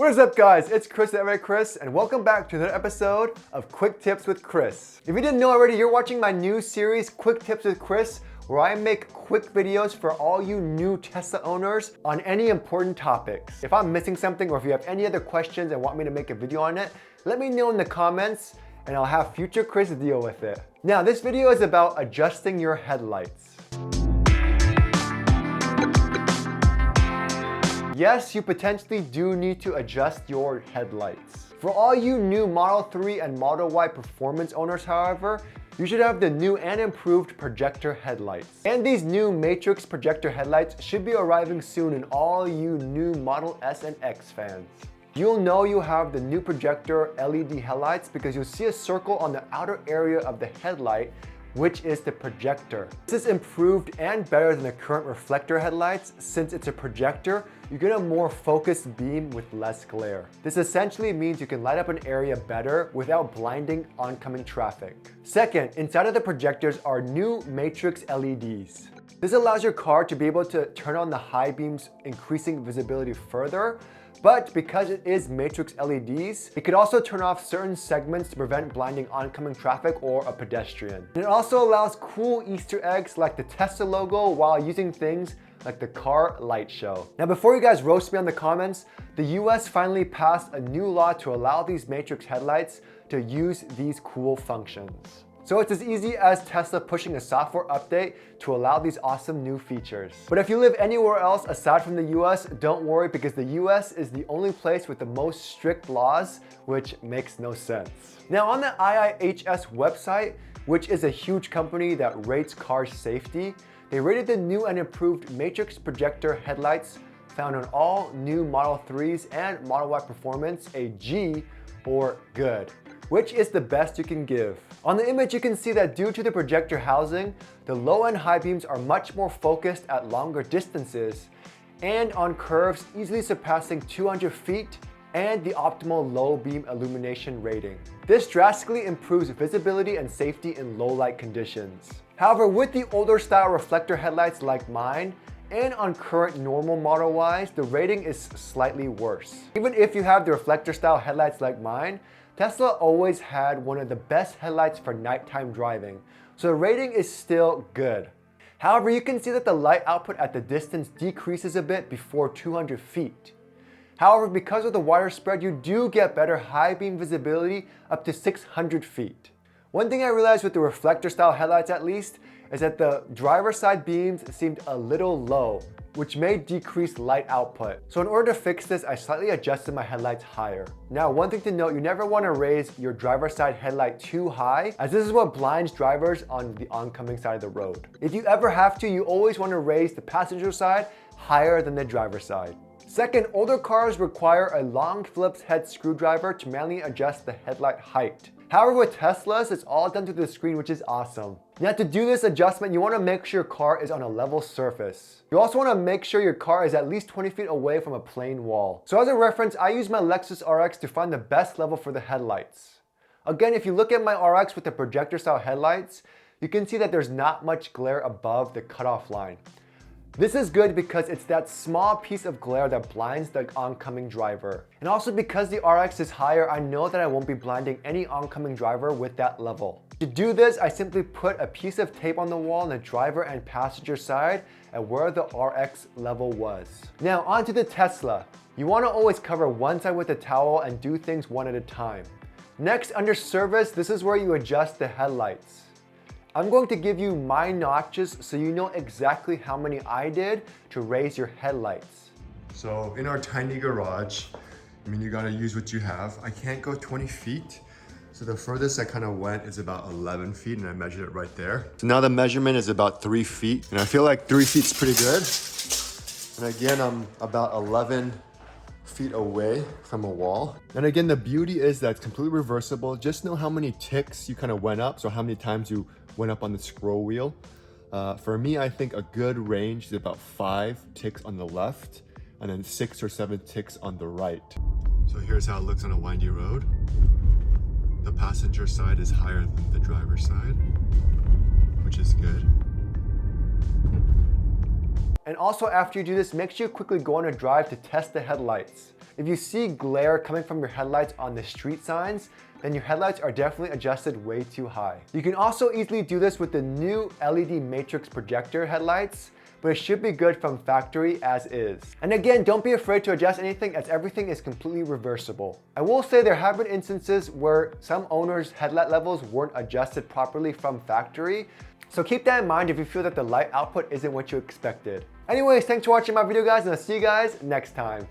What is up, guys? It's Chris at Everydaychris, and welcome back to another episode of Quick Tips with Chris. If you didn't know already, you're watching my new series, Quick Tips with Chris, where I make quick videos for all you new Tesla owners on any important topics. If I'm missing something or if you have any other questions and want me to make a video on it, let me know in the comments and I'll have future Chris deal with it. Now, this video is about adjusting your headlights. Yes, you potentially do need to adjust your headlights. For all you new Model 3 and Model Y performance owners, however, you should have the new and improved projector headlights. And these new matrix projector headlights should be arriving soon in all you new Model S and X fans. You'll know you have the new projector LED headlights because you'll see a circle on the outer area of the headlight, which is the projector. This is improved and better than the current reflector headlights. Since it's a projector, you get a more focused beam with less glare. This essentially means you can light up an area better without blinding oncoming traffic. Second, inside of the projectors are new matrix LEDs. This allows your car to be able to turn on the high beams, increasing visibility further. But because it is matrix LEDs, it could also turn off certain segments to prevent blinding oncoming traffic or a pedestrian. And it also allows cool Easter eggs like the Tesla logo while using things like the car light show. Now, before you guys roast me on the comments, the US finally passed a new law to allow these matrix headlights to use these cool functions. So it's as easy as Tesla pushing a software update to allow these awesome new features. But if you live anywhere else aside from the US, don't worry, because the US is the only place with the most strict laws, which makes no sense. Now, on the IIHS website, which is a huge company that rates car safety, they rated the new and improved matrix projector headlights found on all new Model 3s and Model Y Performance a G, or good, which is the best you can give. On the image, you can see that due to the projector housing, the low and high beams are much more focused at longer distances and on curves easily surpassing 200 feet and the optimal low beam illumination rating. This drastically improves visibility and safety in low light conditions. However, with the older style reflector headlights like mine, and on current normal Model Ys, the rating is slightly worse. Even if you have the reflector style headlights like mine, Tesla always had one of the best headlights for nighttime driving, so the rating is still good. However, you can see that the light output at the distance decreases a bit before 200 feet. However, because of the wider spread, you do get better high beam visibility up to 600 feet. One thing I realized with the reflector style headlights at least, is that the driver's side beams seemed a little low, which may decrease light output. So in order to fix this, I slightly adjusted my headlights higher. Now, one thing to note, you never want to raise your driver's side headlight too high, as this is what blinds drivers on the oncoming side of the road. If you ever have to, you always want to raise the passenger side higher than the driver's side. Second, older cars require a long Phillips head screwdriver to manually adjust the headlight height. However, with Teslas, it's all done through the screen, which is awesome. Now, to do this adjustment, you want to make sure your car is on a level surface. You also want to make sure your car is at least 20 feet away from a plain wall. So as a reference, I use my Lexus RX to find the best level for the headlights. Again, if you look at my RX with the projector style headlights, you can see that there's not much glare above the cutoff line. This is good because it's that small piece of glare that blinds the oncoming driver. And also because the RX is higher, I know that I won't be blinding any oncoming driver with that level. To do this, I simply put a piece of tape on the wall on the driver and passenger side at where the RX level was. Now onto the Tesla. You want to always cover one side with a towel and do things one at a time. Next, under service, this is where you adjust the headlights. I'm going to give you my notches so you know exactly how many I did to raise your headlights. So in our tiny garage, you gotta use what you have. I can't go 20 feet. So the furthest I kind of went is about 11 feet and I measured it right there. So now the measurement is about 3 feet and I feel like 3 feet's pretty good. And again, I'm about 11 feet away from a wall. And again, the beauty is that it's completely reversible. Just know how many ticks you kind of went up. So how many times you went up on the scroll wheel. For me, I think a good range is about 5 ticks on the left and then 6 or 7 ticks on the right. So here's how it looks on a windy road. The passenger side is higher than the driver's side, which is good. And also after you do this, make sure you quickly go on a drive to test the headlights. If you see glare coming from your headlights on the street signs, then your headlights are definitely adjusted way too high. You can also easily do this with the new LED matrix projector headlights, but it should be good from factory as is. And again, don't be afraid to adjust anything as everything is completely reversible. I will say there have been instances where some owners' headlight levels weren't adjusted properly from factory, so keep that in mind if you feel that the light output isn't what you expected. Anyways, thanks for watching my video guys, and I'll see you guys next time.